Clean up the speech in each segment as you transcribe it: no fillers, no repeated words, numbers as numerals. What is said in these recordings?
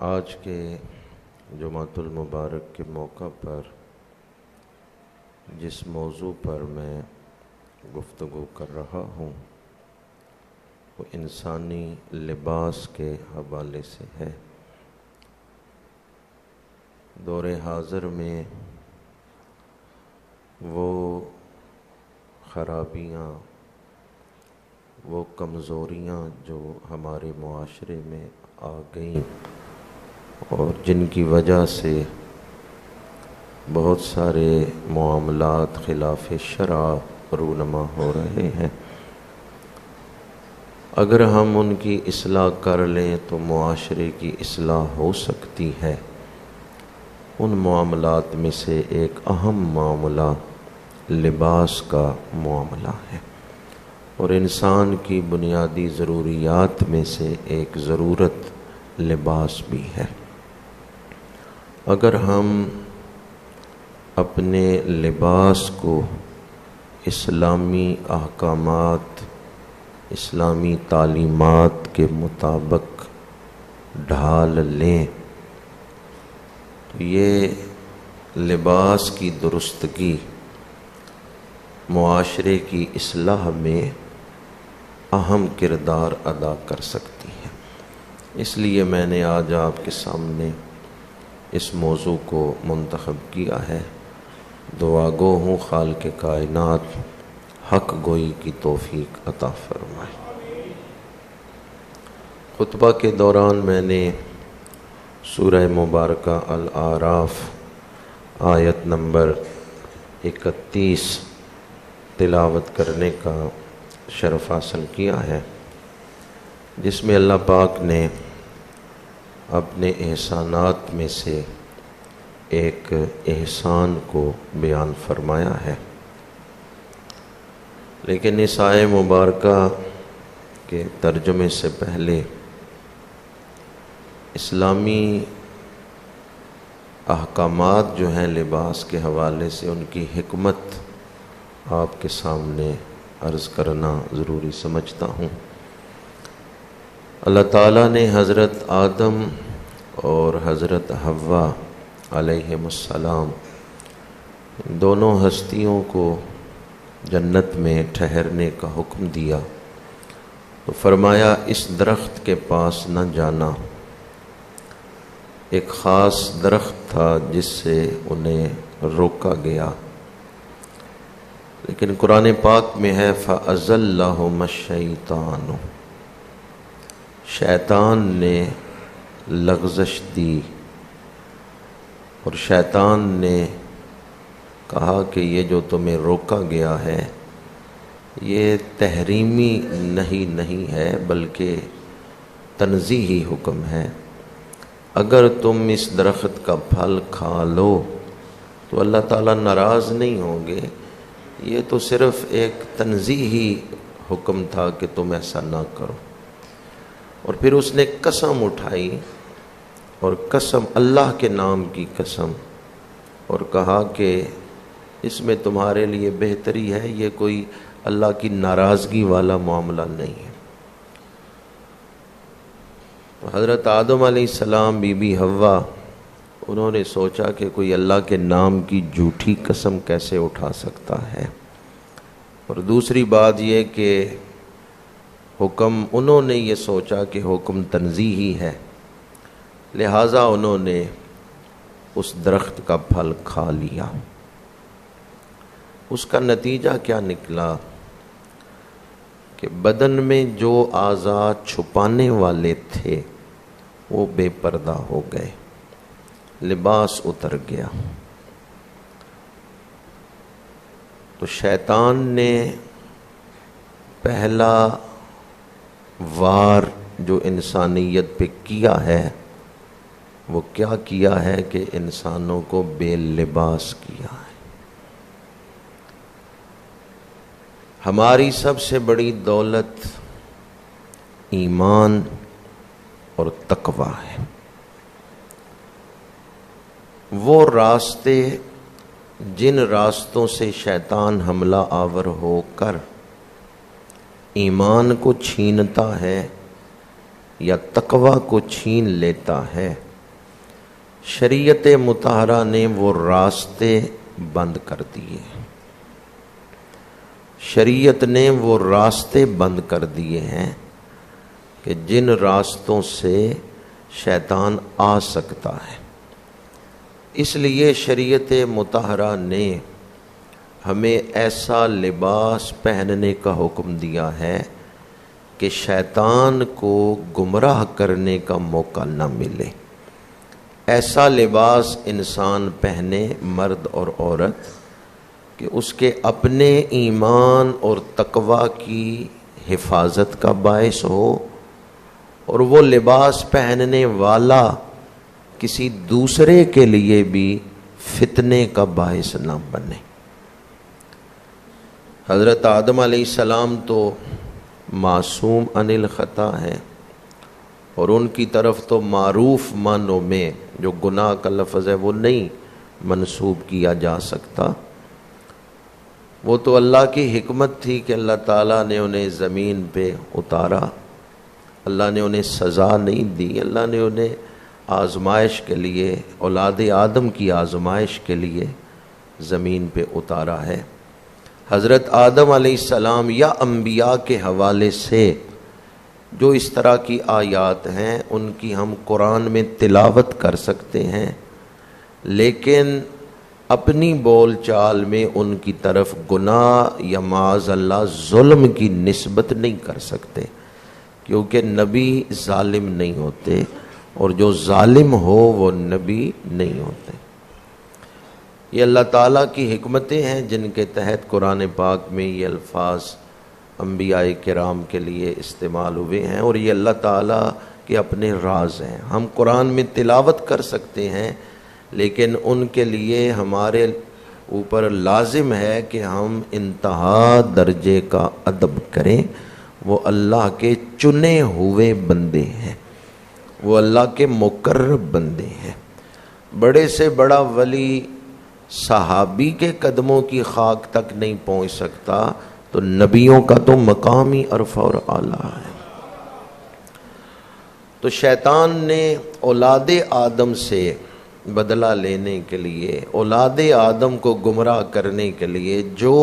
آج کے جمعۃ المبارک کے موقع پر جس موضوع پر میں گفتگو کر رہا ہوں وہ انسانی لباس کے حوالے سے ہے۔ دور حاضر میں وہ خرابیاں، وہ کمزوریاں جو ہمارے معاشرے میں آ گئیں اور جن کی وجہ سے بہت سارے معاملات خلاف شرع رونما ہو رہے ہیں، اگر ہم ان کی اصلاح کر لیں تو معاشرے کی اصلاح ہو سکتی ہے۔ ان معاملات میں سے ایک اہم معاملہ لباس کا معاملہ ہے، اور انسان کی بنیادی ضروریات میں سے ایک ضرورت لباس بھی ہے۔ اگر ہم اپنے لباس کو اسلامی احکامات، اسلامی تعلیمات کے مطابق ڈھال لیں تو یہ لباس کی درستگی معاشرے کی اصلاح میں اہم کردار ادا کر سکتی ہے۔ اس لیے میں نے آج آپ کے سامنے اس موضوع کو منتخب کیا ہے۔ دعا گو ہوں خالق کائنات حق گوئی کی توفیق عطا فرمائے۔ خطبہ کے دوران میں نے سورہ مبارکہ الاعراف آیت نمبر 31 تلاوت کرنے کا شرف حاصل کیا ہے، جس میں اللہ پاک نے اپنے احسانات میں سے ایک احسان کو بیان فرمایا ہے۔ لیکن اس آیت مبارکہ کے ترجمے سے پہلے اسلامی احکامات جو ہیں لباس کے حوالے سے، ان کی حکمت آپ کے سامنے عرض کرنا ضروری سمجھتا ہوں۔ اللہ تعالیٰ نے حضرت آدم اور حضرت حوا علیہم السلام دونوں ہستیوں کو جنت میں ٹھہرنے کا حکم دیا تو فرمایا اس درخت کے پاس نہ جانا۔ ایک خاص درخت تھا جس سے انہیں روکا گیا، لیکن قرآن پاک میں ہے فَأَزَلَّهُمَا الشَّيْطَانُ، شیطان نے لغزش دی اور شیطان نے کہا کہ یہ جو تمہیں روکا گیا ہے یہ تحریمی نہیں ہے بلکہ تنزیہی حکم ہے۔ اگر تم اس درخت کا پھل کھا لو تو اللہ تعالیٰ ناراض نہیں ہوں گے، یہ تو صرف ایک تنزیہی حکم تھا کہ تم ایسا نہ کرو۔ اور پھر اس نے قسم اٹھائی، اور قسم اللہ کے نام کی قسم، اور کہا کہ اس میں تمہارے لیے بہتری ہے، یہ کوئی اللہ کی ناراضگی والا معاملہ نہیں ہے۔ تو حضرت آدم علیہ السلام، بی بی حوا، انہوں نے سوچا کہ کوئی اللہ کے نام کی جھوٹی قسم کیسے اٹھا سکتا ہے، اور دوسری بات یہ کہ حکم، انہوں نے یہ سوچا کہ حکم تنزیہی ہے، لہٰذا انہوں نے اس درخت کا پھل کھا لیا۔ اس کا نتیجہ کیا نکلا کہ بدن میں جو اعضاء چھپانے والے تھے وہ بے پردہ ہو گئے، لباس اتر گیا۔ تو شیطان نے پہلا وار جو انسانیت پہ کیا ہے وہ کیا کیا ہے کہ انسانوں کو بے لباس کیا ہے۔ ہماری سب سے بڑی دولت ایمان اور تقوی ہے۔ وہ راستے جن راستوں سے شیطان حملہ آور ہو کر ایمان کو چھینتا ہے یا تقوی کو چھین لیتا ہے، شریعت مطہرہ نے وہ راستے بند کر دیے، شریعت نے وہ راستے بند کر دیے ہیں کہ جن راستوں سے شیطان آ سکتا ہے۔ اس لیے شریعت مطہرہ نے ہمیں ایسا لباس پہننے کا حکم دیا ہے کہ شیطان کو گمراہ کرنے کا موقع نہ ملے۔ ایسا لباس انسان پہنے، مرد اور عورت، کہ اس کے اپنے ایمان اور تقوی کی حفاظت کا باعث ہو، اور وہ لباس پہننے والا کسی دوسرے کے لیے بھی فتنے کا باعث نہ بنے۔ حضرت آدم علیہ السلام تو معصوم عن الخطا ہے، اور ان کی طرف تو معروف معنوں میں جو گناہ کا لفظ ہے وہ نہیں منسوب کیا جا سکتا۔ وہ تو اللہ کی حکمت تھی کہ اللہ تعالیٰ نے انہیں زمین پہ اتارا، اللہ نے انہیں سزا نہیں دی، اللہ نے انہیں آزمائش کے لیے، اولاد آدم کی آزمائش کے لیے زمین پہ اتارا ہے۔ حضرت آدم علیہ السلام یا انبیاء کے حوالے سے جو اس طرح کی آیات ہیں ان کی ہم قرآن میں تلاوت کر سکتے ہیں، لیکن اپنی بول چال میں ان کی طرف گناہ یا معاذ اللہ ظلم کی نسبت نہیں کر سکتے، کیونکہ نبی ظالم نہیں ہوتے، اور جو ظالم ہو وہ نبی نہیں ہوتے۔ یہ اللہ تعالیٰ کی حکمتیں ہیں جن کے تحت قرآن پاک میں یہ الفاظ انبیاء کرام کے لیے استعمال ہوئے ہیں، اور یہ اللہ تعالیٰ کے اپنے راز ہیں۔ ہم قرآن میں تلاوت کر سکتے ہیں، لیکن ان کے لیے ہمارے اوپر لازم ہے کہ ہم انتہا درجے کا ادب کریں۔ وہ اللہ کے چنے ہوئے بندے ہیں، وہ اللہ کے مقرب بندے ہیں۔ بڑے سے بڑا ولی صحابی کے قدموں کی خاک تک نہیں پہنچ سکتا، تو نبیوں کا تو مقام ہی عرفہ اور اعلیٰ ہے۔ تو شیطان نے اولاد آدم سے بدلہ لینے کے لیے، اولاد آدم کو گمراہ کرنے کے لیے جو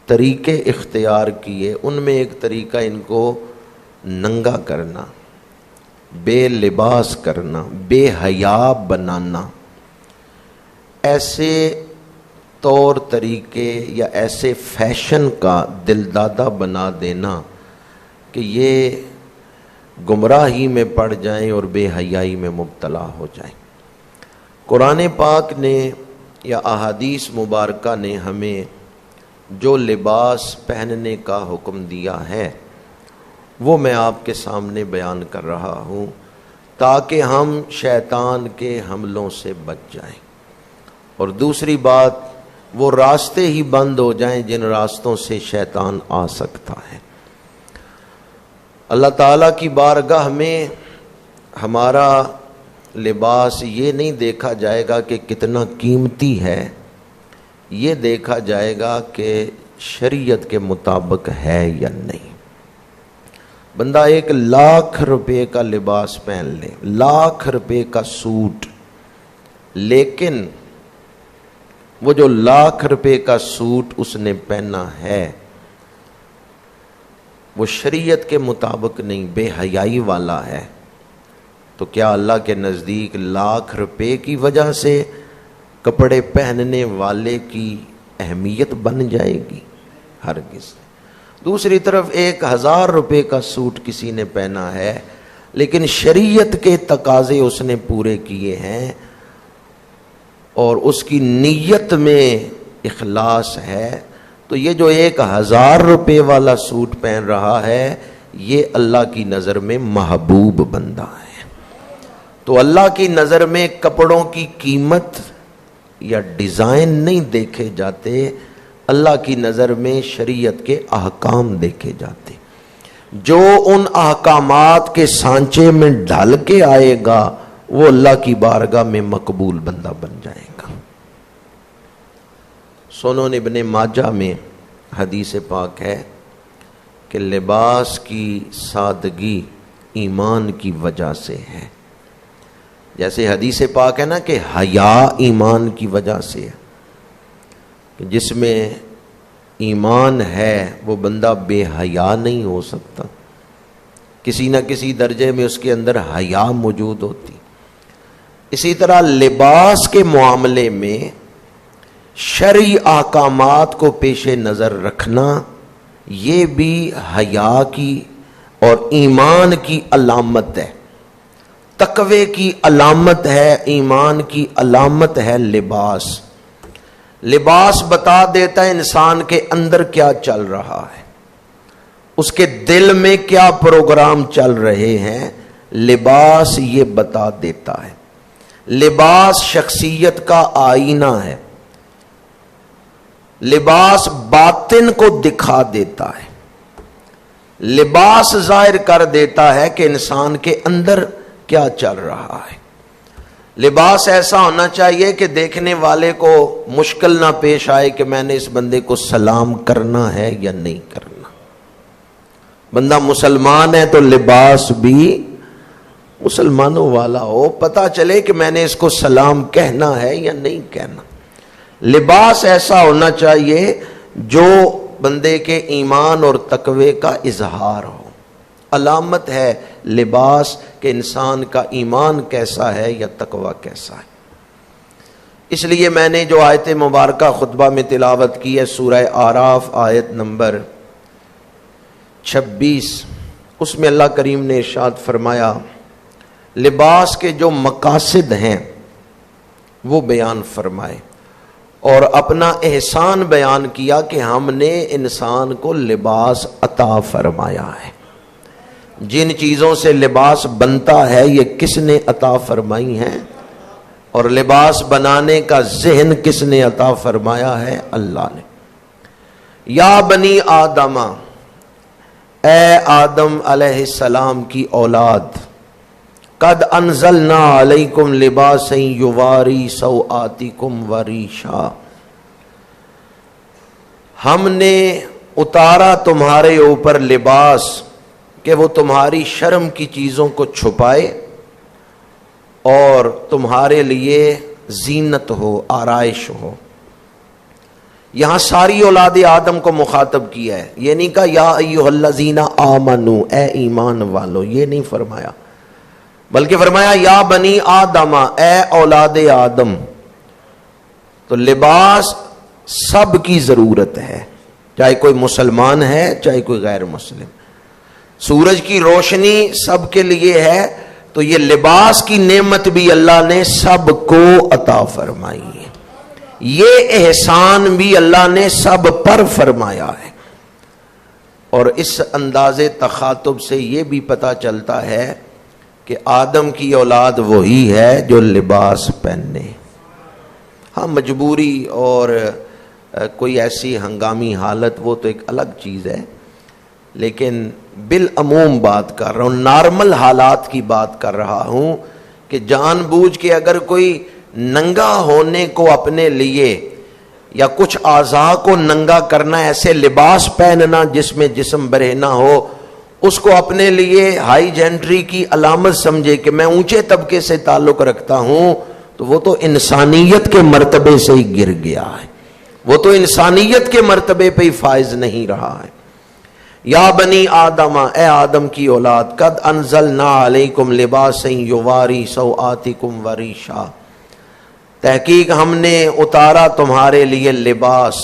طریقے اختیار کیے، ان میں ایک طریقہ ان کو ننگا کرنا، بے لباس کرنا، بے حیا بنانا، ایسے طور طریقے یا ایسے فیشن کا دل دادہ بنا دینا کہ یہ گمراہی میں پڑ جائیں اور بے حیائی میں مبتلا ہو جائیں۔ قرآن پاک نے یا احادیث مبارکہ نے ہمیں جو لباس پہننے کا حکم دیا ہے وہ میں آپ کے سامنے بیان کر رہا ہوں، تاکہ ہم شیطان کے حملوں سے بچ جائیں، اور دوسری بات وہ راستے ہی بند ہو جائیں جن راستوں سے شیطان آ سکتا ہے۔ اللہ تعالیٰ کی بارگاہ میں ہمارا لباس یہ نہیں دیکھا جائے گا کہ کتنا قیمتی ہے، یہ دیکھا جائے گا کہ شریعت کے مطابق ہے یا نہیں۔ بندہ 1,00,000 روپے کا لباس پہن لے، 1,00,000 روپے کا سوٹ، لیکن وہ جو 1,00,000 روپے کا سوٹ اس نے پہنا ہے وہ شریعت کے مطابق نہیں، بے حیائی والا ہے، تو کیا اللہ کے نزدیک 1,00,000 روپے کی وجہ سے کپڑے پہننے والے کی اہمیت بن جائے گی؟ ہرگز۔ دوسری طرف 1,000 روپے کا سوٹ کسی نے پہنا ہے، لیکن شریعت کے تقاضے اس نے پورے کیے ہیں اور اس کی نیت میں اخلاص ہے، تو یہ جو 1,000 روپے والا سوٹ پہن رہا ہے یہ اللہ کی نظر میں محبوب بندہ ہے۔ تو اللہ کی نظر میں کپڑوں کی قیمت یا ڈیزائن نہیں دیکھے جاتے، اللہ کی نظر میں شریعت کے احکام دیکھے جاتے۔ جو ان احکامات کے سانچے میں ڈھل کے آئے گا وہ اللہ کی بارگاہ میں مقبول بندہ بن جائے گا۔ سنن ابن ماجہ میں حدیث پاک ہے کہ لباس کی سادگی ایمان کی وجہ سے ہے۔ جیسے حدیث پاک ہے نا کہ حیا ایمان کی وجہ سے ہے، کہ جس میں ایمان ہے وہ بندہ بے حیا نہیں ہو سکتا، کسی نہ کسی درجے میں اس کے اندر حیا موجود ہوتی۔ اسی طرح لباس کے معاملے میں شرعی احکامات کو پیش نظر رکھنا یہ بھی حیا کی اور ایمان کی علامت ہے، تقوی کی علامت ہے، ایمان کی علامت ہے لباس۔ لباس بتا دیتا ہے انسان کے اندر کیا چل رہا ہے، اس کے دل میں کیا پروگرام چل رہے ہیں، لباس یہ بتا دیتا ہے۔ لباس شخصیت کا آئینہ ہے، لباس باطن کو دکھا دیتا ہے، لباس ظاہر کر دیتا ہے کہ انسان کے اندر کیا چل رہا ہے۔ لباس ایسا ہونا چاہیے کہ دیکھنے والے کو مشکل نہ پیش آئے کہ میں نے اس بندے کو سلام کرنا ہے یا نہیں کرنا۔ بندہ مسلمان ہے تو لباس بھی مسلمانوں والا ہو، پتہ چلے کہ میں نے اس کو سلام کہنا ہے یا نہیں کہنا۔ لباس ایسا ہونا چاہیے جو بندے کے ایمان اور تقوی کا اظہار ہو۔ علامت ہے لباس کہ انسان کا ایمان کیسا ہے یا تقوی کیسا ہے۔ اس لیے میں نے جو آیت مبارکہ خطبہ میں تلاوت کی ہے سورہ اعراف آیت نمبر 26، اس میں اللہ کریم نے ارشاد فرمایا لباس کے جو مقاصد ہیں وہ بیان فرمائے، اور اپنا احسان بیان کیا کہ ہم نے انسان کو لباس عطا فرمایا ہے۔ جن چیزوں سے لباس بنتا ہے یہ کس نے عطا فرمائی ہیں، اور لباس بنانے کا ذہن کس نے عطا فرمایا ہے؟ اللہ نے۔ یا بنی آدم، اے آدم علیہ السلام کی اولاد، قد انزلنا علیکم لباسا یواری سوآتکم وریشا، ہم نے اتارا تمہارے اوپر لباس کہ وہ تمہاری شرم کی چیزوں کو چھپائے اور تمہارے لیے زینت ہو، آرائش ہو۔ یہاں ساری اولاد آدم کو مخاطب کیا ہے، یہ نہیں کہا یا ایھا الذین آمنو، اے ایمان والو، یہ نہیں فرمایا، بلکہ فرمایا یا بنی آدم، اے اولاد آدم۔ تو لباس سب کی ضرورت ہے، چاہے کوئی مسلمان ہے چاہے کوئی غیر مسلم۔ سورج کی روشنی سب کے لیے ہے، تو یہ لباس کی نعمت بھی اللہ نے سب کو عطا فرمائی ہے، یہ احسان بھی اللہ نے سب پر فرمایا ہے۔ اور اس انداز تخاطب سے یہ بھی پتہ چلتا ہے کہ آدم کی اولاد وہی ہے جو لباس پہنے۔ ہاں مجبوری اور کوئی ایسی ہنگامی حالت وہ تو ایک الگ چیز ہے، لیکن بالعموم بات کر رہا ہوں، نارمل حالات کی بات کر رہا ہوں کہ جان بوجھ کے اگر کوئی ننگا ہونے کو اپنے لیے یا کچھ اعضاء کو ننگا کرنا، ایسے لباس پہننا جس میں جسم برہنہ ہو، اس کو اپنے لیے ہائی جینٹری کی علامت سمجھے کہ میں اونچے طبقے سے تعلق رکھتا ہوں، تو وہ تو انسانیت کے مرتبے سے ہی گر گیا ہے، وہ تو انسانیت کے مرتبے پہ ہی فائز نہیں رہا ہے۔ یا بنی آدم، اے آدم کی اولاد، قد انزلنا علیکم لباسا یواری سوآتکم وریشا، تحقیق ہم نے اتارا تمہارے لیے لباس۔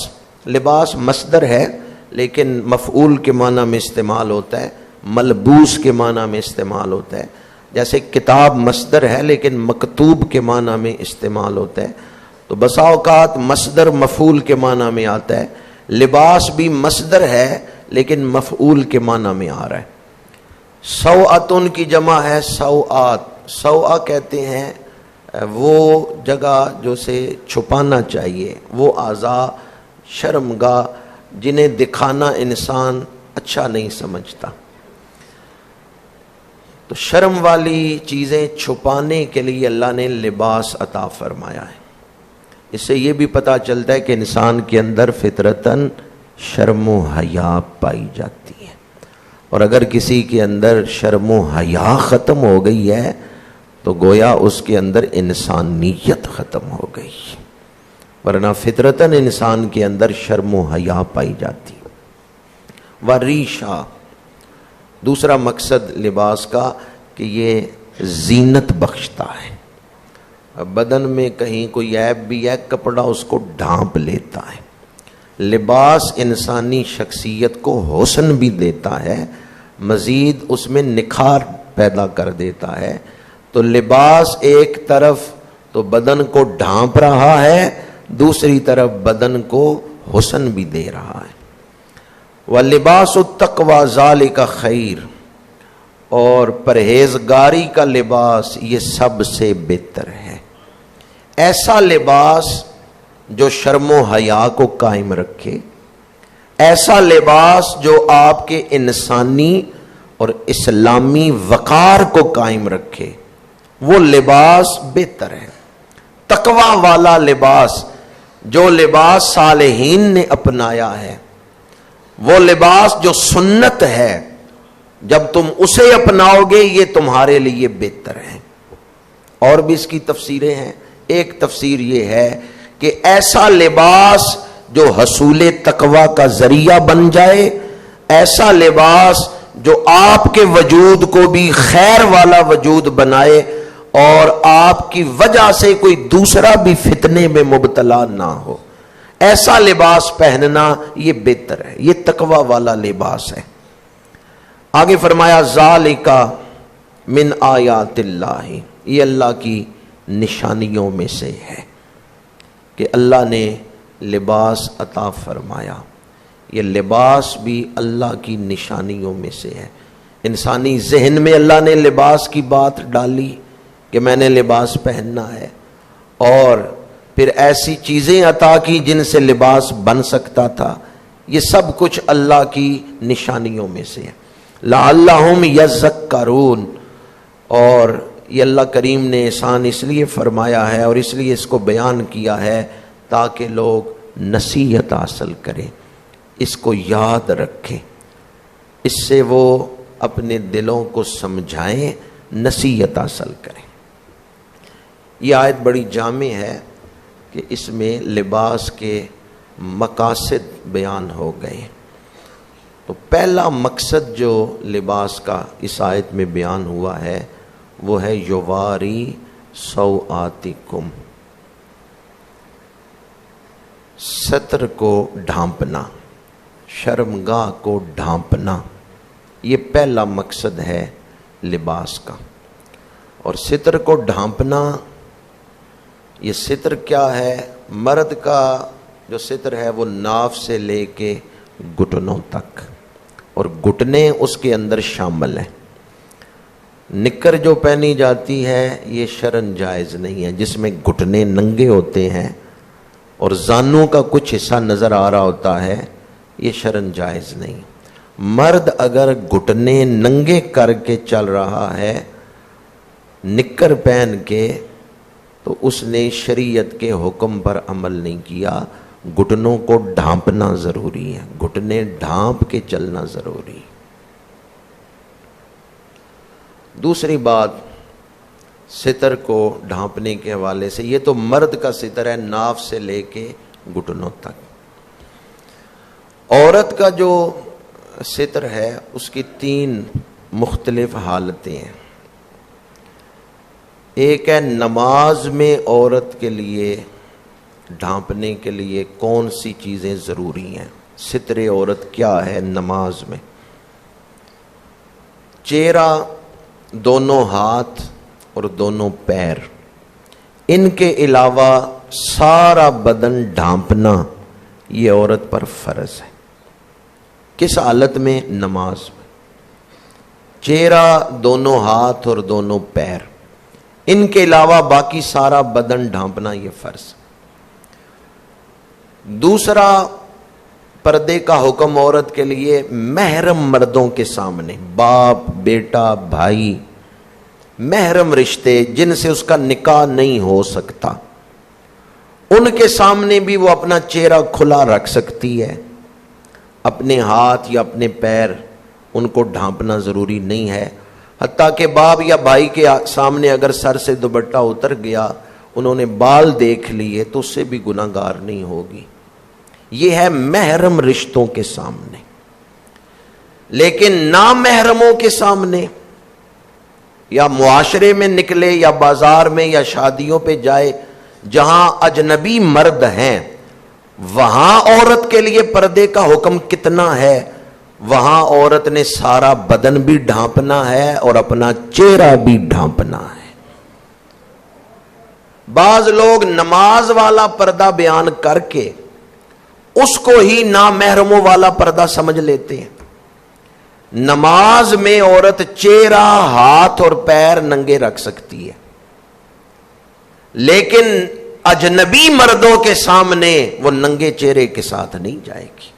لباس مصدر ہے لیکن مفعول کے معنی میں استعمال ہوتا ہے، ملبوس کے معنی میں استعمال ہوتا ہے، جیسے کتاب مصدر ہے لیکن مکتوب کے معنی میں استعمال ہوتا ہے، تو بسا اوقات مصدر مفعول کے معنی میں آتا ہے۔ لباس بھی مصدر ہے لیکن مفعول کے معنی میں آ رہا ہے۔ سوعتن کی جمع ہے سوعات، سوعہ کہتے ہیں وہ جگہ جو سے چھپانا چاہیے، وہ اعضاء شرمگاہ جنہیں دکھانا انسان اچھا نہیں سمجھتا، تو شرم والی چیزیں چھپانے کے لیے اللہ نے لباس عطا فرمایا ہے۔ اس سے یہ بھی پتہ چلتا ہے کہ انسان کے اندر فطرتاً شرم و حیا پائی جاتی ہے، اور اگر کسی کے اندر شرم و حیا ختم ہو گئی ہے تو گویا اس کے اندر انسانیت ختم ہو گئی، ورنہ فطرتاً انسان کے اندر شرم و حیا پائی جاتی۔ وریشا، دوسرا مقصد لباس کا کہ یہ زینت بخشتا ہے۔ بدن میں کہیں کوئی عیب بھی ہے، کپڑا اس کو ڈھانپ لیتا ہے۔ لباس انسانی شخصیت کو حسن بھی دیتا ہے، مزید اس میں نکھار پیدا کر دیتا ہے۔ تو لباس ایک طرف تو بدن کو ڈھانپ رہا ہے، دوسری طرف بدن کو حسن بھی دے رہا ہے۔ وَلِبَاسُ التَّقْوَى ذَلِكَ خَيْرٌ، اور پرہیزگاری کا لباس یہ سب سے بہتر ہے۔ ایسا لباس جو شرم و حیا کو قائم رکھے، ایسا لباس جو آپ کے انسانی اور اسلامی وقار کو قائم رکھے، وہ لباس بہتر ہے۔ تقوی والا لباس، جو لباس صالحین نے اپنایا ہے، وہ لباس جو سنت ہے، جب تم اسے اپناؤ گے یہ تمہارے لیے بہتر ہے۔ اور بھی اس کی تفسیریں ہیں۔ ایک تفسیر یہ ہے کہ ایسا لباس جو حصول تقوی کا ذریعہ بن جائے، ایسا لباس جو آپ کے وجود کو بھی خیر والا وجود بنائے اور آپ کی وجہ سے کوئی دوسرا بھی فتنے میں مبتلا نہ ہو، ایسا لباس پہننا یہ بہتر ہے، یہ تقوی والا لباس ہے۔ آگے فرمایا ذالک من آیات اللہ، یہ اللہ کی نشانیوں میں سے ہے کہ اللہ نے لباس عطا فرمایا۔ یہ لباس بھی اللہ کی نشانیوں میں سے ہے۔ انسانی ذہن میں اللہ نے لباس کی بات ڈالی کہ میں نے لباس پہننا ہے، اور پھر ایسی چیزیں عطا کی جن سے لباس بن سکتا تھا۔ یہ سب کچھ اللہ کی نشانیوں میں سے ہے۔ لعلہم یذکرون، اور یہ اللہ کریم نے احسان اس لیے فرمایا ہے اور اس لیے اس کو بیان کیا ہے تاکہ لوگ نصیحت حاصل کریں، اس کو یاد رکھیں، اس سے وہ اپنے دلوں کو سمجھائیں، نصیحت حاصل کریں۔ یہ آیت بڑی جامع ہے کہ اس میں لباس کے مقاصد بیان ہو گئے۔ تو پہلا مقصد جو لباس کا اس آیت میں بیان ہوا ہے وہ ہے یواری سوآتکم، ستر کو ڈھانپنا، شرمگاہ کو ڈھانپنا، یہ پہلا مقصد ہے لباس کا۔ اور ستر کو ڈھانپنا، یہ ستر کیا ہے؟ مرد کا جو ستر ہے وہ ناف سے لے کے گھٹنوں تک، اور گھٹنے اس کے اندر شامل ہیں۔ نکر جو پہنی جاتی ہے یہ شرعاً جائز نہیں ہے، جس میں گھٹنے ننگے ہوتے ہیں اور زانوں کا کچھ حصہ نظر آ رہا ہوتا ہے، یہ شرعاً جائز نہیں۔ مرد اگر گھٹنے ننگے کر کے چل رہا ہے نکر پہن کے، تو اس نے شریعت کے حکم پر عمل نہیں کیا۔ گھٹنوں کو ڈھانپنا ضروری ہے، گھٹنے ڈھانپ کے چلنا ضروری ہے۔ دوسری بات ستر کو ڈھانپنے کے حوالے سے، یہ تو مرد کا ستر ہے ناف سے لے کے گھٹنوں تک۔ عورت کا جو ستر ہے اس کی تین مختلف حالتیں ہیں۔ ایک ہے نماز میں عورت کے لیے ڈھانپنے کے لیے کون سی چیزیں ضروری ہیں۔ ستر عورت کیا ہے نماز میں؟ چہرہ، دونوں ہاتھ اور دونوں پیر، ان کے علاوہ سارا بدن ڈھانپنا یہ عورت پر فرض ہے۔ کس حالت میں؟ نماز میں۔ چہرہ، دونوں ہاتھ اور دونوں پیر، ان کے علاوہ باقی سارا بدن ڈھانپنا یہ فرض۔ دوسرا پردے کا حکم عورت کے لیے محرم مردوں کے سامنے، باپ، بیٹا، بھائی، محرم رشتے جن سے اس کا نکاح نہیں ہو سکتا، ان کے سامنے بھی وہ اپنا چہرہ کھلا رکھ سکتی ہے۔ اپنے ہاتھ یا اپنے پیر ان کو ڈھانپنا ضروری نہیں ہے۔ حتیٰ کہ باپ یا بھائی کے سامنے اگر سر سے دوپٹہ اتر گیا، انہوں نے بال دیکھ لیے تو اس سے بھی گناہگار نہیں ہوگی. یہ ہے محرم رشتوں کے سامنے. لیکن نامحرموں کے سامنے یا معاشرے میں نکلے یا بازار میں یا شادیوں پہ جائے جہاں اجنبی مرد ہیں، وہاں عورت کے لیے پردے کا حکم کتنا ہے. وہاں عورت نے سارا بدن بھی ڈھانپنا ہے اور اپنا چہرہ بھی ڈھانپنا ہے. بعض لوگ نماز والا پردہ بیان کر کے اس کو ہی نامحرموں والا پردہ سمجھ لیتے ہیں. نماز میں عورت چہرہ، ہاتھ اور پیر ننگے رکھ سکتی ہے، لیکن اجنبی مردوں کے سامنے وہ ننگے چہرے کے ساتھ نہیں جائے گی.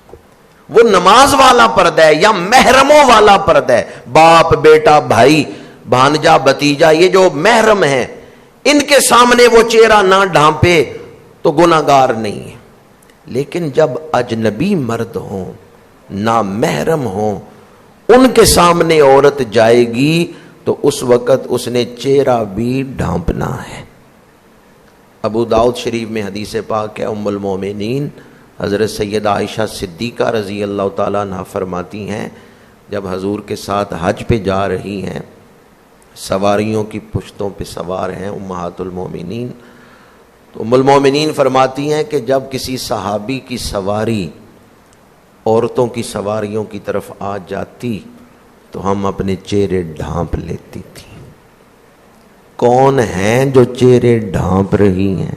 وہ نماز والا پردہ ہے یا محرموں والا پردہ ہے. باپ، بیٹا، بھائی، بھانجا، بھتیجا، یہ جو محرم ہیں ان کے سامنے وہ چہرہ نہ ڈھانپے تو گناہگار نہیں ہے. لیکن جب اجنبی مرد ہوں، نامحرم ہوں، ان کے سامنے عورت جائے گی تو اس وقت اس نے چہرہ بھی ڈھانپنا ہے. ابو داؤد شریف میں حدیث پاک ہے، ام المومنین حضرت سیدہ عائشہ صدیقہ رضی اللہ تعالیٰ عنہا فرماتی ہیں جب حضور کے ساتھ حج پہ جا رہی ہیں، سواریوں کی پشتوں پہ سوار ہیں امہات المومنین، تو ام المومنین فرماتی ہیں کہ جب کسی صحابی کی سواری عورتوں کی سواریوں کی طرف آ جاتی تو ہم اپنے چہرے ڈھانپ لیتی تھی. کون ہیں جو چہرے ڈھانپ رہی ہیں؟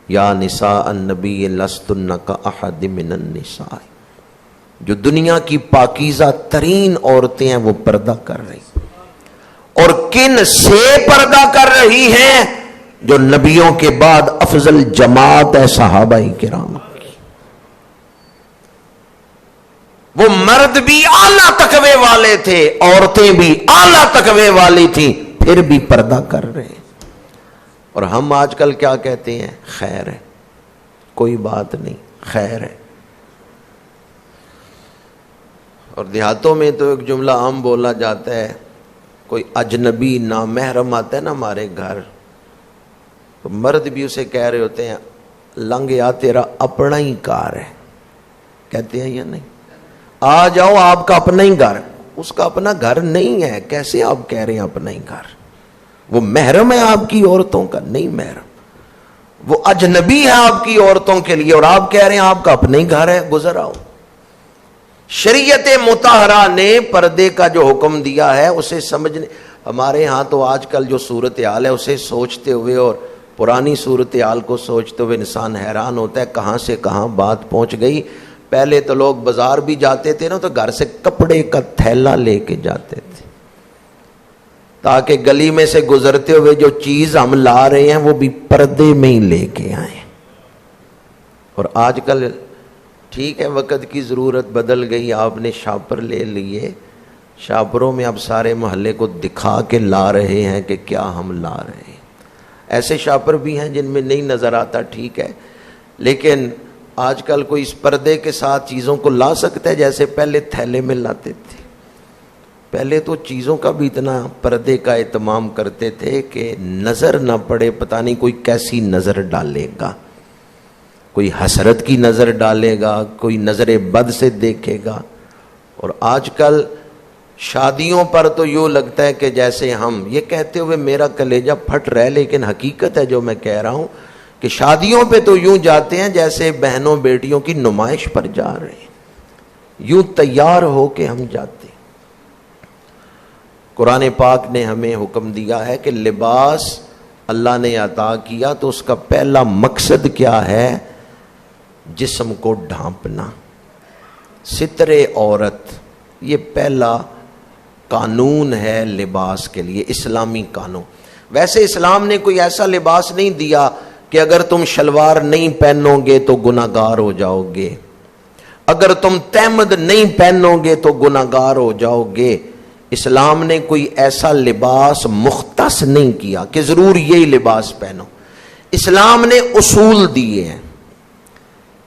یا نساء النبی لستن کاحد من النساء. جو دنیا کی پاکیزہ ترین عورتیں ہیں وہ پردہ کر رہی. اور کن سے پردہ کر رہی ہیں؟ جو نبیوں کے بعد افضل جماعت ہے صحابہ کرام کی. وہ مرد بھی اعلیٰ تقوی والے تھے، عورتیں بھی اعلیٰ تقوی والی تھیں، پھر بھی پردہ کر رہے ہیں. اور ہم آج کل کیا کہتے ہیں؟ خیر ہے، کوئی بات نہیں، خیر ہے. اور دیہاتوں میں تو ایک جملہ عام بولا جاتا ہے، کوئی اجنبی نامحرم آتا ہے نا ہمارے گھر تو مرد بھی اسے کہہ رہے ہوتے ہیں لنگ یا تیرا اپنا ہی کار ہے. کہتے ہیں یا نہیں؟ آ جاؤ، آپ کا اپنا ہی گھر. اس کا اپنا گھر نہیں ہے، کیسے آپ کہہ رہے ہیں اپنا ہی گھر؟ وہ محرم ہے آپ کی عورتوں کا؟ نہیں محرم، وہ اجنبی ہے آپ کی عورتوں کے لیے، اور آپ کہہ رہے ہیں آپ کا اپنا ہی گھر ہے، گزر آؤ. شریعت مطہرہ نے پردے کا جو حکم دیا ہے اسے سمجھنے، ہمارے ہاں تو آج کل جو صورتحال ہے اسے سوچتے ہوئے اور پرانی صورتحال کو سوچتے ہوئے انسان حیران ہوتا ہے کہاں سے کہاں بات پہنچ گئی. پہلے تو لوگ بازار بھی جاتے تھے نا تو گھر سے کپڑے کا تھیلا لے کے جاتے تھے تاکہ گلی میں سے گزرتے ہوئے جو چیز ہم لا رہے ہیں وہ بھی پردے میں ہی لے کے آئیں. اور آج کل ٹھیک ہے وقت کی ضرورت بدل گئی، آپ نے شاپر لے لیے، شاپروں میں اب سارے محلے کو دکھا کے لا رہے ہیں کہ کیا ہم لا رہے ہیں. ایسے شاپر بھی ہیں جن میں نہیں نظر آتا، ٹھیک ہے، لیکن آج کل کوئی اس پردے کے ساتھ چیزوں کو لا سکتا ہے جیسے پہلے تھیلے میں لاتے تھے. پہلے تو چیزوں کا بھی اتنا پردے کا اہتمام کرتے تھے کہ نظر نہ پڑے، پتہ نہیں کوئی کیسی نظر ڈالے گا، کوئی حسرت کی نظر ڈالے گا، کوئی نظر بد سے دیکھے گا. اور آج کل شادیوں پر تو یوں لگتا ہے کہ جیسے ہم یہ کہتے ہوئے میرا کلیجہ پھٹ رہا ہے، لیکن حقیقت ہے جو میں کہہ رہا ہوں کہ شادیوں پہ تو یوں جاتے ہیں جیسے بہنوں بیٹیوں کی نمائش پر جا رہے ہیں، یوں تیار ہو کے ہم جاتے ہیں. قرآن پاک نے ہمیں حکم دیا ہے کہ لباس اللہ نے عطا کیا تو اس کا پہلا مقصد کیا ہے؟ جسم کو ڈھانپنا، ستر عورت، یہ پہلا قانون ہے لباس کے لیے، اسلامی قانون. ویسے اسلام نے کوئی ایسا لباس نہیں دیا کہ اگر تم شلوار نہیں پہنو گے تو گناہگار ہو جاؤ گے، اگر تم تہمد نہیں پہنو گے تو گناہگار ہو جاؤ گے. اسلام نے کوئی ایسا لباس مختص نہیں کیا کہ ضرور یہی لباس پہنو. اسلام نے اصول دیے ہیں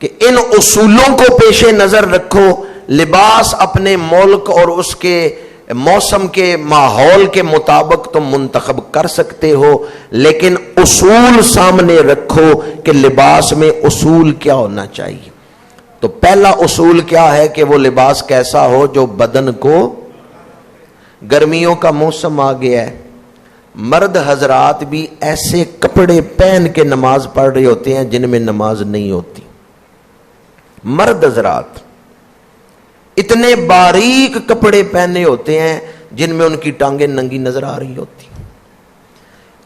کہ ان اصولوں کو پیش نظر رکھو. لباس اپنے ملک اور اس کے موسم کے ماحول کے مطابق تم منتخب کر سکتے ہو، لیکن اصول سامنے رکھو کہ لباس میں اصول کیا ہونا چاہیے۔ تو پہلا اصول کیا ہے کہ وہ لباس کیسا ہو جو بدن کو، گرمیوں کا موسم آ گیا ہے، مرد حضرات بھی ایسے کپڑے پہن کے نماز پڑھ رہے ہوتے ہیں جن میں نماز نہیں ہوتی۔ مرد حضرات اتنے باریک کپڑے پہنے ہوتے ہیں جن میں ان کی ٹانگیں ننگی نظر آ رہی ہوتی،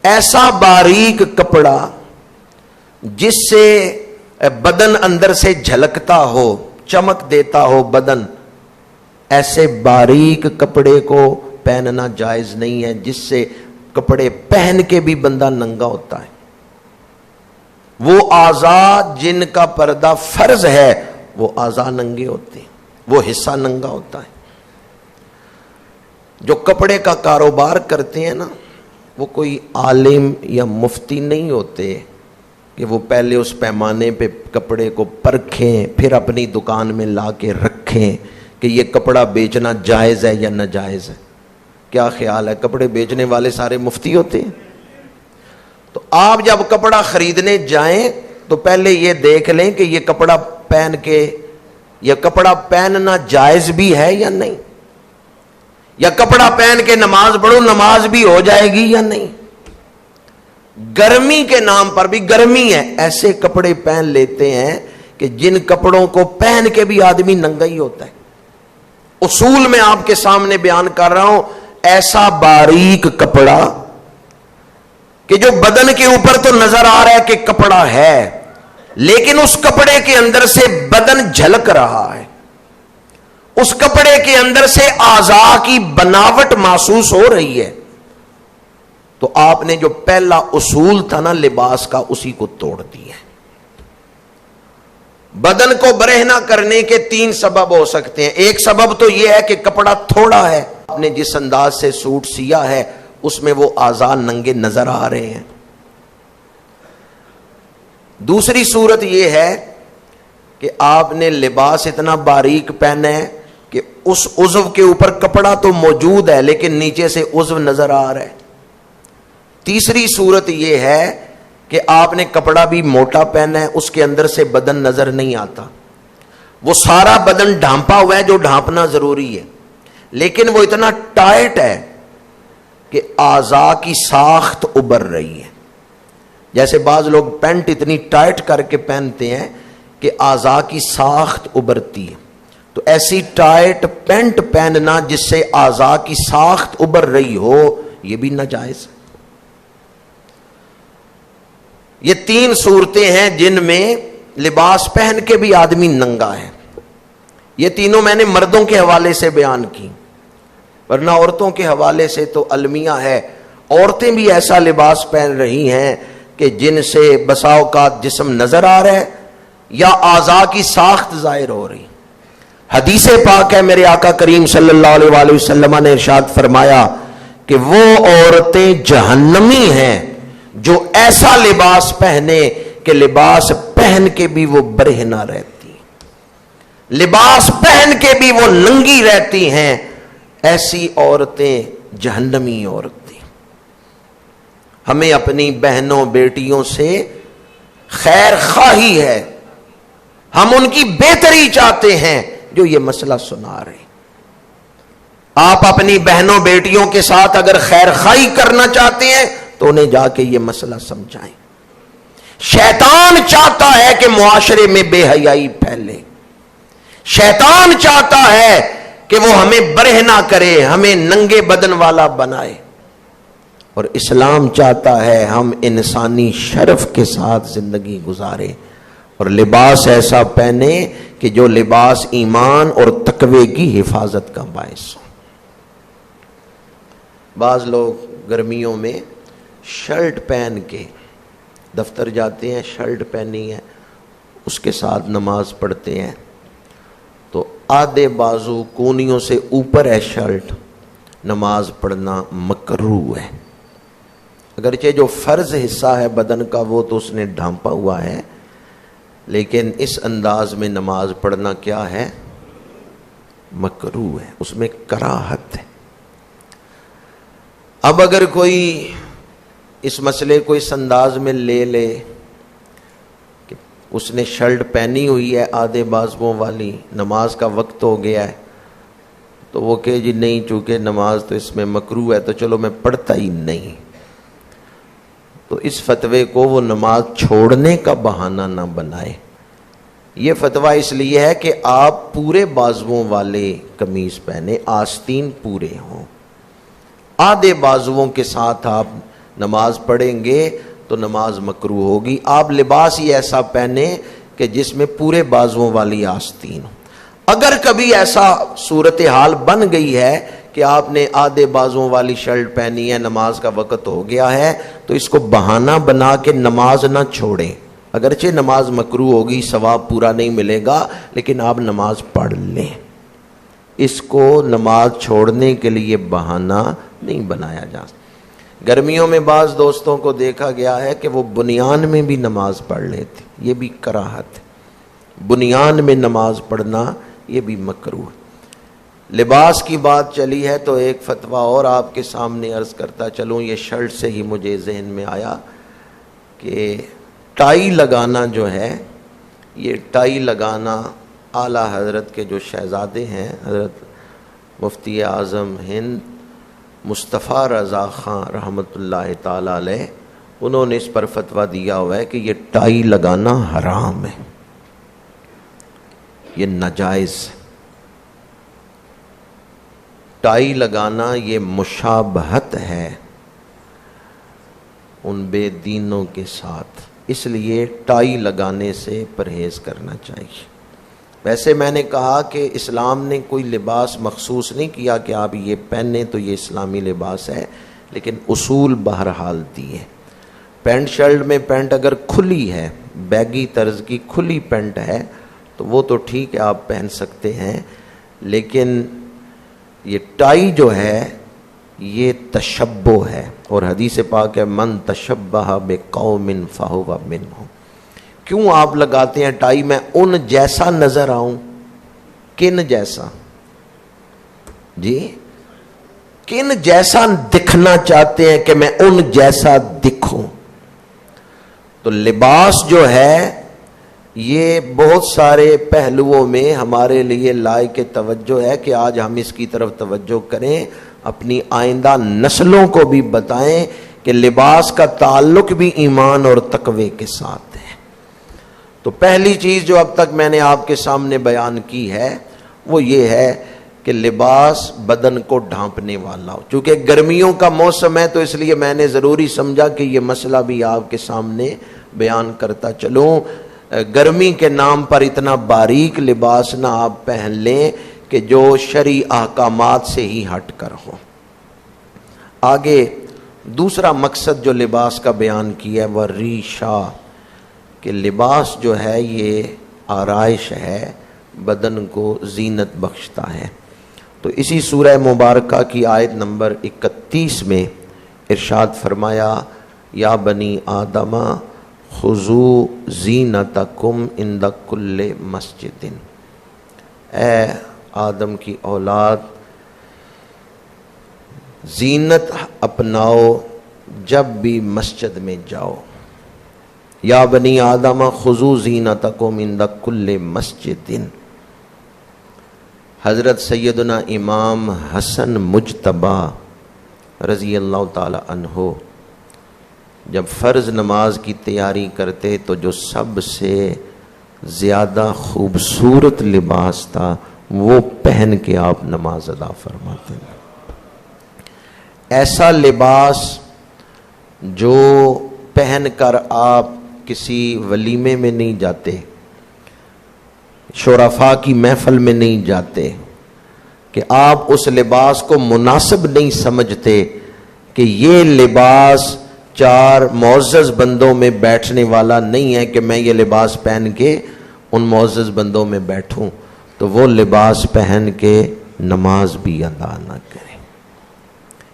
ایسا باریک کپڑا جس سے بدن اندر سے جھلکتا ہو، چمک دیتا ہو بدن، ایسے باریک کپڑے کو پہننا جائز نہیں ہے، جس سے کپڑے پہن کے بھی بندہ ننگا ہوتا ہے۔ وہ اعضاء جن کا پردہ فرض ہے وہ اعضاء ننگے ہوتے ہیں، وہ حصہ ننگا ہوتا ہے۔ جو کپڑے کا کاروبار کرتے ہیں نا، وہ کوئی عالم یا مفتی نہیں ہوتے کہ وہ پہلے اس پیمانے پہ کپڑے کو پرکھیں پھر اپنی دکان میں لا کے رکھیں کہ یہ کپڑا بیچنا جائز ہے یا ناجائز ہے۔ کیا خیال ہے کپڑے بیچنے والے سارے مفتی ہوتے ہیں؟ تو آپ جب کپڑا خریدنے جائیں تو پہلے یہ دیکھ لیں کہ یہ کپڑا پہن کے، یہ کپڑا پہننا جائز بھی ہے یا نہیں، یا کپڑا پہن کے نماز پڑھو نماز بھی ہو جائے گی یا نہیں۔ گرمی کے نام پر بھی، گرمی ہے، ایسے کپڑے پہن لیتے ہیں کہ جن کپڑوں کو پہن کے بھی آدمی ننگا ہی ہوتا ہے۔ اصول میں آپ کے سامنے بیان کر رہا ہوں، ایسا باریک کپڑا کہ جو بدن کے اوپر تو نظر آ رہا ہے کہ کپڑا ہے، لیکن اس کپڑے کے اندر سے بدن جھلک رہا ہے، اس کپڑے کے اندر سے اعضاء کی بناوٹ محسوس ہو رہی ہے، تو آپ نے جو پہلا اصول تھا نا لباس کا، اسی کو توڑ دیا ہے۔ بدن کو برہنہ کرنے کے 3 سبب ہو سکتے ہیں۔ ایک سبب تو یہ ہے کہ کپڑا تھوڑا ہے، آپ نے جس انداز سے سوٹ سیا ہے اس میں وہ اعضاء ننگے نظر آ رہے ہیں۔ دوسری صورت یہ ہے کہ آپ نے لباس اتنا باریک پہنا ہے کہ اس عضو کے اوپر کپڑا تو موجود ہے لیکن نیچے سے عضو نظر آ رہا ہے۔ تیسری صورت یہ ہے کہ آپ نے کپڑا بھی موٹا پہنا ہے، اس کے اندر سے بدن نظر نہیں آتا، وہ سارا بدن ڈھانپا ہوا ہے جو ڈھانپنا ضروری ہے، لیکن وہ اتنا ٹائٹ ہے کہ اعضاء کی ساخت ابھر رہی ہے۔ جیسے بعض لوگ پینٹ اتنی ٹائٹ کر کے پہنتے ہیں کہ اعضاء کی ساخت ابھرتی ہے، تو ایسی ٹائٹ پینٹ پہننا جس سے اعضاء کی ساخت ابھر رہی ہو، یہ بھی ناجائز ہے۔ یہ 3 صورتیں ہیں جن میں لباس پہن کے بھی آدمی ننگا ہے۔ یہ تینوں میں نے مردوں کے حوالے سے بیان کی، ورنہ عورتوں کے حوالے سے تو المیہ ہے۔ عورتیں بھی ایسا لباس پہن رہی ہیں کہ جن سے بسا اوقات جسم نظر آ رہا ہے یا اعضاء کی ساخت ظاہر ہو رہی۔ حدیث پاک ہے، میرے آقا کریم صلی اللہ علیہ وآلہ وسلم نے ارشاد فرمایا کہ وہ عورتیں جہنمی ہیں جو ایسا لباس پہنے کہ لباس پہن کے بھی وہ برہنہ رہتی، لباس پہن کے بھی وہ ننگی رہتی ہیں، ایسی عورتیں جہنمی عورتیں۔ ہمیں اپنی بہنوں بیٹیوں سے خیر خواہی ہے، ہم ان کی بہتری چاہتے ہیں جو یہ مسئلہ سنا رہے۔ آپ اپنی بہنوں بیٹیوں کے ساتھ اگر خیر خواہی کرنا چاہتے ہیں تو انہیں جا کے یہ مسئلہ سمجھائیں۔ شیطان چاہتا ہے کہ معاشرے میں بے حیائی پھیلے، شیطان چاہتا ہے کہ وہ ہمیں برہنہ کرے، ہمیں ننگے بدن والا بنائے، اور اسلام چاہتا ہے ہم انسانی شرف کے ساتھ زندگی گزارے اور لباس ایسا پہنے کہ جو لباس ایمان اور تقوی کی حفاظت کا باعث ہو۔ بعض لوگ گرمیوں میں شرٹ پہن کے دفتر جاتے ہیں، شرٹ پہنی ہے، اس کے ساتھ نماز پڑھتے ہیں تو آدھے بازو کونیوں سے اوپر ہے شرٹ، نماز پڑھنا مکروہ ہے۔ اگرچہ جو فرض حصہ ہے بدن کا وہ تو اس نے ڈھانپا ہوا ہے، لیکن اس انداز میں نماز پڑھنا کیا ہے؟ مکروہ ہے، اس میں کراہت ہے۔ اب اگر کوئی اس مسئلے کو اس انداز میں لے لے کہ اس نے شرٹ پہنی ہوئی ہے آدھے بازوؤں والی، نماز کا وقت ہو گیا ہے، تو وہ کہ جی نہیں، چونکہ نماز تو اس میں مکروہ ہے تو چلو میں پڑھتا ہی نہیں، تو اس فتوے کو وہ نماز چھوڑنے کا بہانہ نہ بنائے۔ یہ فتویٰ اس لیے ہے کہ آپ پورے بازوؤں والے قمیض پہنے، آستین پورے ہوں۔ آدھے بازوؤں کے ساتھ آپ نماز پڑھیں گے تو نماز مکروہ ہوگی۔ آپ لباس ہی ایسا پہنے کہ جس میں پورے بازوؤں والی آستین ہو۔ اگر کبھی ایسا صورتحال بن گئی ہے کہ آپ نے آدھے بازوؤں والی شرٹ پہنی ہے، نماز کا وقت ہو گیا ہے، تو اس کو بہانہ بنا کے نماز نہ چھوڑیں۔ اگرچہ نماز مکروہ ہوگی، ثواب پورا نہیں ملے گا، لیکن آپ نماز پڑھ لیں۔ اس کو نماز چھوڑنے کے لیے بہانہ نہیں بنایا جا سکتا۔ گرمیوں میں بعض دوستوں کو دیکھا گیا ہے کہ وہ بنیان میں بھی نماز پڑھ لیتے، یہ بھی کراہت ہے۔ بنیان میں نماز پڑھنا یہ بھی مکروہ ہے۔ لباس کی بات چلی ہے تو ایک فتویٰ اور آپ کے سامنے عرض کرتا چلوں، یہ شرٹ سے ہی مجھے ذہن میں آیا کہ ٹائی لگانا جو ہے، یہ ٹائی لگانا اعلیٰ حضرت کے جو شہزادے ہیں، حضرت مفتی اعظم ہند مصطفیٰ رضا خان رحمۃ اللہ تعالی علیہ، انہوں نے اس پر فتویٰ دیا ہوا ہے کہ یہ ٹائی لگانا حرام ہے، یہ ناجائز ہے۔ ٹائی لگانا یہ مشابہت ہے ان بے دینوں کے ساتھ، اس لیے ٹائی لگانے سے پرہیز کرنا چاہیے۔ ویسے میں نے کہا کہ اسلام نے کوئی لباس مخصوص نہیں کیا کہ آپ یہ پہنیں تو یہ اسلامی لباس ہے، لیکن اصول بہرحال دیے۔ پینٹ شرٹ میں پینٹ اگر کھلی ہے، بیگی طرز کی کھلی پینٹ ہے تو وہ تو ٹھیک ہے، آپ پہن سکتے ہیں، لیکن یہ ٹائی جو ہے یہ تشبہ ہے، اور حدیث پاک ہے من تشبہ بقوم فہو منہم۔ کیوں آپ لگاتے ہیں ٹائی؟ میں ان جیسا نظر آؤں۔ کن جیسا؟ جی کن جیسا دکھنا چاہتے ہیں کہ میں ان جیسا دکھوں؟ تو لباس جو ہے یہ بہت سارے پہلوؤں میں ہمارے لیے لائق توجہ ہے کہ آج ہم اس کی طرف توجہ کریں، اپنی آئندہ نسلوں کو بھی بتائیں کہ لباس کا تعلق بھی ایمان اور تقوی کے ساتھ ہے۔ تو پہلی چیز جو اب تک میں نے آپ کے سامنے بیان کی ہے وہ یہ ہے کہ لباس بدن کو ڈھانپنے والا ہو۔ چونکہ گرمیوں کا موسم ہے تو اس لیے میں نے ضروری سمجھا کہ یہ مسئلہ بھی آپ کے سامنے بیان کرتا چلوں۔ گرمی کے نام پر اتنا باریک لباس نہ آپ پہن لیں کہ جو شرعی احکامات سے ہی ہٹ کر ہو۔ آگے دوسرا مقصد جو لباس کا بیان کیا ہے وہ ریشہ، کہ لباس جو ہے یہ آرائش ہے، بدن کو زینت بخشتا ہے۔ تو اسی سورہ مبارکہ کی آیت نمبر 31 میں ارشاد فرمایا یا بنی آدم خذوا زینتکم عند کل مسجد، اے آدم کی اولاد زینت اپناؤ جب بھی مسجد میں جاؤ۔ یا بنی آدم خذوا زینتکم عند کل مسجد۔ حضرت سیدنا امام حسن مجتبی رضی اللہ تعالی عنہ جب فرض نماز کی تیاری کرتے تو جو سب سے زیادہ خوبصورت لباس تھا وہ پہن کے آپ نماز ادا فرماتے ہیں۔ ایسا لباس جو پہن کر آپ کسی ولیمے میں نہیں جاتے، شرفاء کی محفل میں نہیں جاتے، کہ آپ اس لباس کو مناسب نہیں سمجھتے کہ یہ لباس چار معزز بندوں میں بیٹھنے والا نہیں ہے کہ میں یہ لباس پہن کے ان معزز بندوں میں بیٹھوں، تو وہ لباس پہن کے نماز بھی ادا نہ کریں۔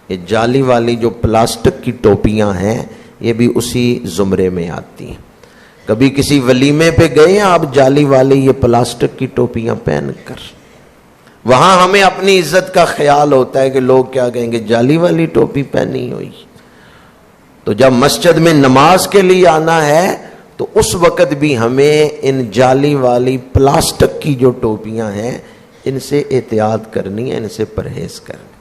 یہ جالی والی جو پلاسٹک کی ٹوپیاں ہیں یہ بھی اسی زمرے میں آتی ہیں۔ کبھی کسی ولیمے پہ گئے آپ جالی والی یہ پلاسٹک کی ٹوپیاں پہن کر؟ وہاں ہمیں اپنی عزت کا خیال ہوتا ہے کہ لوگ کیا کہیں گے، جالی والی ٹوپی پہنی ہوئی. تو جب مسجد میں نماز کے لیے آنا ہے تو اس وقت بھی ہمیں ان جالی والی پلاسٹک کی جو ٹوپیاں ہیں ان سے احتیاط کرنی ہے، ان سے پرہیز کرنی.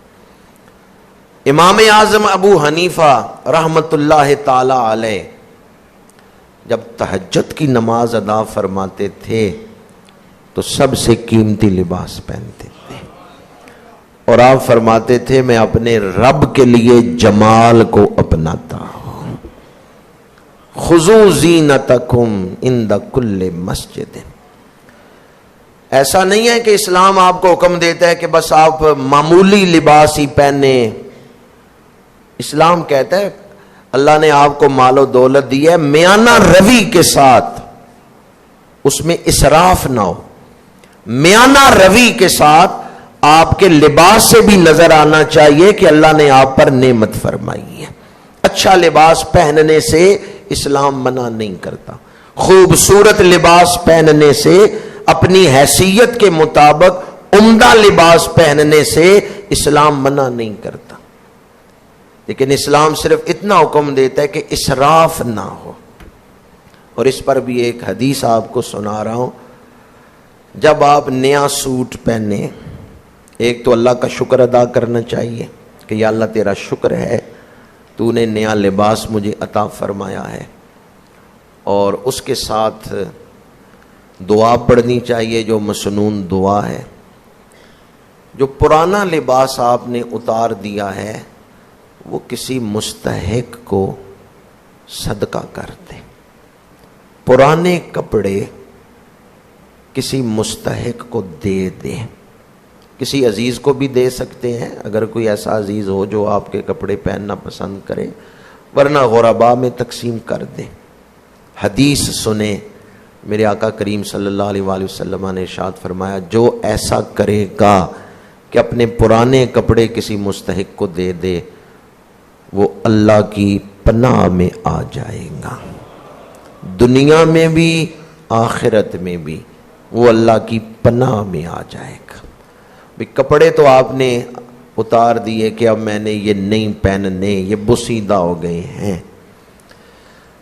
امام اعظم ابو حنیفہ رحمت اللہ تعالی علیہ جب تہجد کی نماز ادا فرماتے تھے تو سب سے قیمتی لباس پہنتے تھے، اور آپ فرماتے تھے میں اپنے رب کے لیے جمال کو اپناتا ہوں. خذوا زینتکم عند کل مسجد. ایسا نہیں ہے کہ اسلام آپ کو حکم دیتا ہے کہ بس آپ معمولی لباس ہی پہنے. اسلام کہتا ہے اللہ نے آپ کو مال و دولت دی ہے، میانہ روی کے ساتھ، اس میں اسراف نہ ہو. میانہ روی کے ساتھ آپ کے لباس سے بھی نظر آنا چاہیے کہ اللہ نے آپ پر نعمت فرمائی ہے. اچھا لباس پہننے سے اسلام منع نہیں کرتا. خوبصورت لباس پہننے سے، اپنی حیثیت کے مطابق عمدہ لباس پہننے سے اسلام منع نہیں کرتا. لیکن اسلام صرف اتنا حکم دیتا ہے کہ اسراف نہ ہو. اور اس پر بھی ایک حدیث آپ کو سنا رہا ہوں. جب آپ نیا سوٹ پہنے، ایک تو اللہ کا شکر ادا کرنا چاہیے کہ یا اللہ تیرا شکر ہے تو نے نیا لباس مجھے عطا فرمایا ہے، اور اس کے ساتھ دعا پڑھنی چاہیے جو مسنون دعا ہے. جو پرانا لباس آپ نے اتار دیا ہے وہ کسی مستحق کو صدقہ کر دیں. پرانے کپڑے کسی مستحق کو دے دیں. کسی عزیز کو بھی دے سکتے ہیں اگر کوئی ایسا عزیز ہو جو آپ کے کپڑے پہننا پسند کرے، ورنہ غرباء میں تقسیم کر دیں. حدیث سنیں، میرے آقا کریم صلی اللہ علیہ وآلہ وسلم نے ارشاد فرمایا جو ایسا کرے گا کہ اپنے پرانے کپڑے کسی مستحق کو دے دے وہ اللہ کی پناہ میں آ جائے گا. دنیا میں بھی آخرت میں بھی وہ اللہ کی پناہ میں آ جائے گا. بھی کپڑے تو آپ نے اتار دیے کہ اب میں نے یہ نہیں پہننے، یہ بسیدہ ہو گئے ہیں.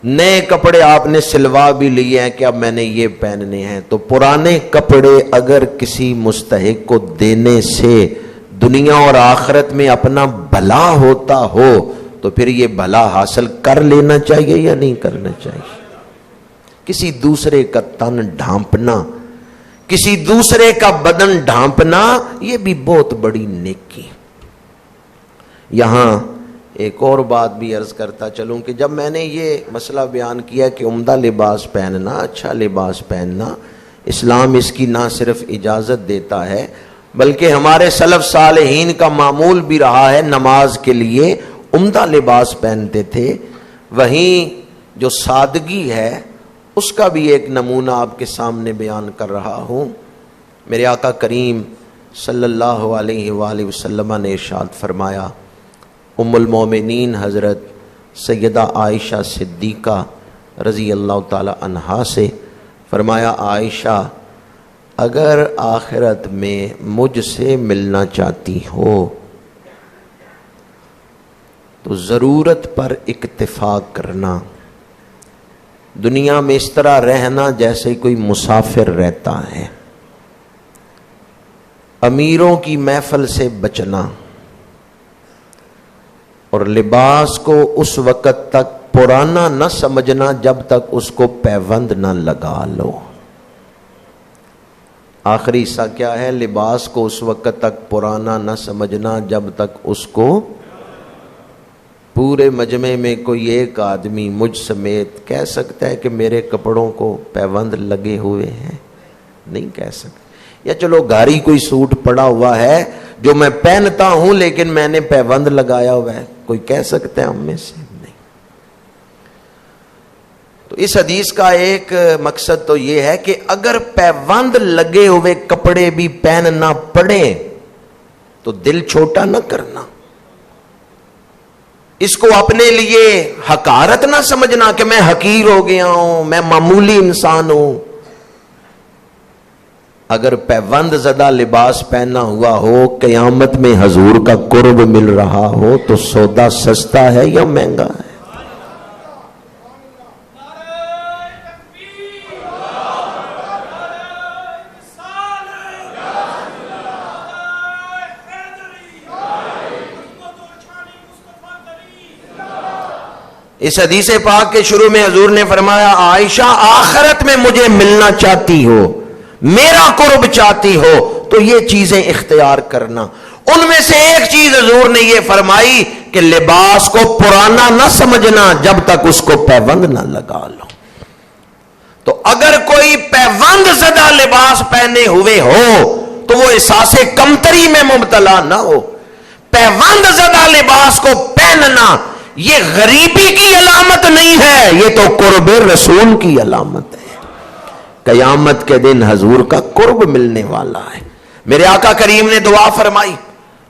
نئے کپڑے آپ نے سلوا بھی لیے ہیں کہ اب میں نے یہ پہننے ہیں. تو پرانے کپڑے اگر کسی مستحق کو دینے سے دنیا اور آخرت میں اپنا بھلا ہوتا ہو تو پھر یہ بھلا حاصل کر لینا چاہیے یا نہیں کرنا چاہیے. کسی دوسرے کا تن ڈھانپنا، کسی دوسرے کا بدن ڈھانپنا، یہ بھی بہت بڑی نیکی. یہاں ایک اور بات بھی عرض کرتا چلوں کہ جب میں نے یہ مسئلہ بیان کیا کہ عمدہ لباس پہننا، اچھا لباس پہننا، اسلام اس کی نہ صرف اجازت دیتا ہے بلکہ ہمارے سلف صالحین کا معمول بھی رہا ہے نماز کے لیے عمدہ لباس پہنتے تھے. وہیں جو سادگی ہے اس کا بھی ایک نمونہ آپ کے سامنے بیان کر رہا ہوں. میرے آقا کریم صلی اللہ علیہ وآلہ وسلم نے ارشاد فرمایا، ام المومنین حضرت سیدہ عائشہ صدیقہ رضی اللہ تعالی عنہا سے فرمایا، عائشہ اگر آخرت میں مجھ سے ملنا چاہتی ہو تو ضرورت پر اکتفا کرنا. دنیا میں اس طرح رہنا جیسے کوئی مسافر رہتا ہے. امیروں کی محفل سے بچنا، اور لباس کو اس وقت تک پرانا نہ سمجھنا جب تک اس کو پیوند نہ لگا لو. آخری حصہ کیا ہے؟ لباس کو اس وقت تک پرانا نہ سمجھنا جب تک اس کو، پورے مجمع میں کوئی ایک آدمی مجھ سمیت کہہ سکتا ہے کہ میرے کپڑوں کو پیوند لگے ہوئے ہیں؟ نہیں کہہ سکتے. یا چلو گھاری کوئی سوٹ پڑا ہوا ہے جو میں پہنتا ہوں لیکن میں نے پیوند لگایا ہوا ہے، کوئی کہہ سکتا ہے ہم میں سے؟ نہیں. تو اس حدیث کا ایک مقصد تو یہ ہے کہ اگر پیوند لگے ہوئے کپڑے بھی پہننا پڑے تو دل چھوٹا نہ کرنا، اس کو اپنے لیے حقارت نہ سمجھنا کہ میں حقیر ہو گیا ہوں، میں معمولی انسان ہوں. اگر پیوند زدہ لباس پہنا ہوا ہو، قیامت میں حضور کا قرب مل رہا ہو، تو سودا سستا ہے یا مہنگا ہے؟ اس حدیث پاک کے شروع میں حضور نے فرمایا، عائشہ آخرت میں مجھے ملنا چاہتی ہو، میرا قرب چاہتی ہو تو یہ چیزیں اختیار کرنا۔ ان میں سے ایک چیز حضور نے یہ فرمائی کہ لباس کو پرانا نہ سمجھنا جب تک اس کو پیوند نہ لگا لو۔ تو اگر کوئی پیوند زدہ لباس پہنے ہوئے ہو تو وہ احساس کمتری میں مبتلا نہ ہو۔ پیوند زدہ لباس کو پہننا یہ غریبی کی علامت نہیں ہے، یہ تو قرب رسول کی علامت ہے۔ قیامت کے دن حضور کا قرب ملنے والا ہے۔ میرے آقا کریم نے دعا فرمائی،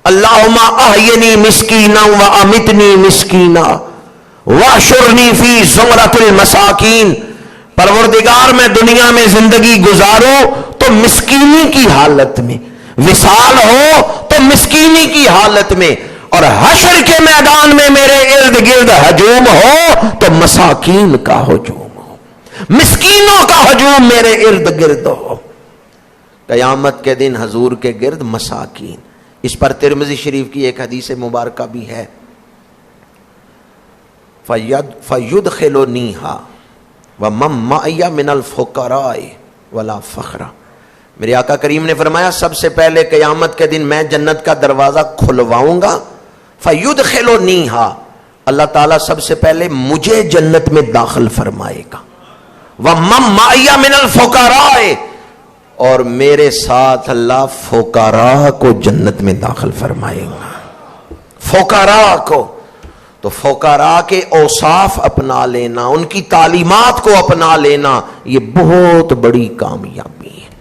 اللہم احینی مسکینا و امتنی مسکینا واحشرنی فی زمرۃ المساکین۔ پروردگار میں دنیا میں زندگی گزاروں تو مسکینی کی حالت میں، وصال ہو تو مسکینی کی حالت میں، اور حشر کے میدان میں میرے ارد گرد ہجوم ہو تو مساکین کا ہجوم ہو، مسکینوں کا ہجوم میرے ارد گرد ہو۔ قیامت کے دن حضور کے گرد مساکین۔ اس پر ترمذی شریف کی ایک حدیث مبارکہ بھی ہے، فَيُدْخِلُنِيهَا وَمَن مَّعِيَ مِنَ الْفُقَرَاءِ وَلَا فَخْرَ۔ میرے آقا کریم نے فرمایا، سب سے پہلے قیامت کے دن میں جنت کا دروازہ کھلواؤں گا، فَيُدْخِلُنِيهَا، اللہ تعالیٰ سب سے پہلے مجھے جنت میں داخل فرمائے گا، وَمَن مَّعِيَ مِنَ الْفُقَرَاءِ، اور میرے ساتھ اللہ فقراء کو جنت میں داخل فرمائے گا۔ فقراء کو، تو فقراء کے اوصاف اپنا لینا، ان کی تعلیمات کو اپنا لینا، یہ بہت بڑی کامیابی ہے۔